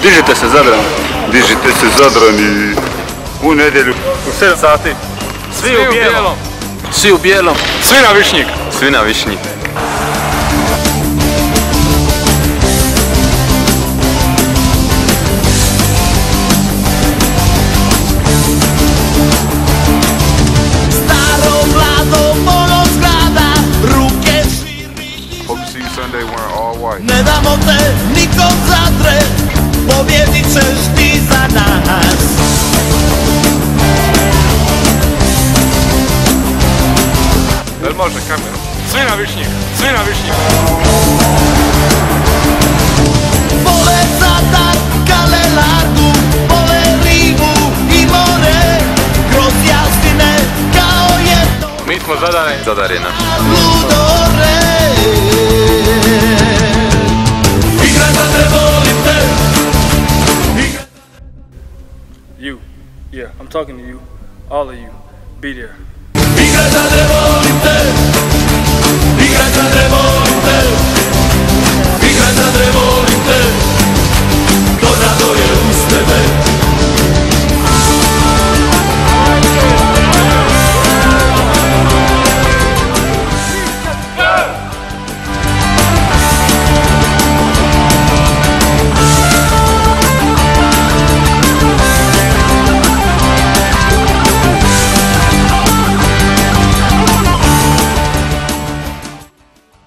Dižite se Zadran. Dižite se Zadran i u nedjelju. U 7 sati. Svi u bijelom. Svi u bijelom. Svi na Višnjik. Svi na Višnjik. Sunday wearing all white. Ne damo te nikom Zadre, pobjedit ćeš ti za nas. Jel može kameru? Svi na Višnjik, svi na Višnjik. Vole Zadar, Kalelargu, vole ribu i more, kroz jasine kao jedno. Mi smo Zadane. Zadar je naš. Ludore. You, yeah, I'm talking to you, all of you, be there.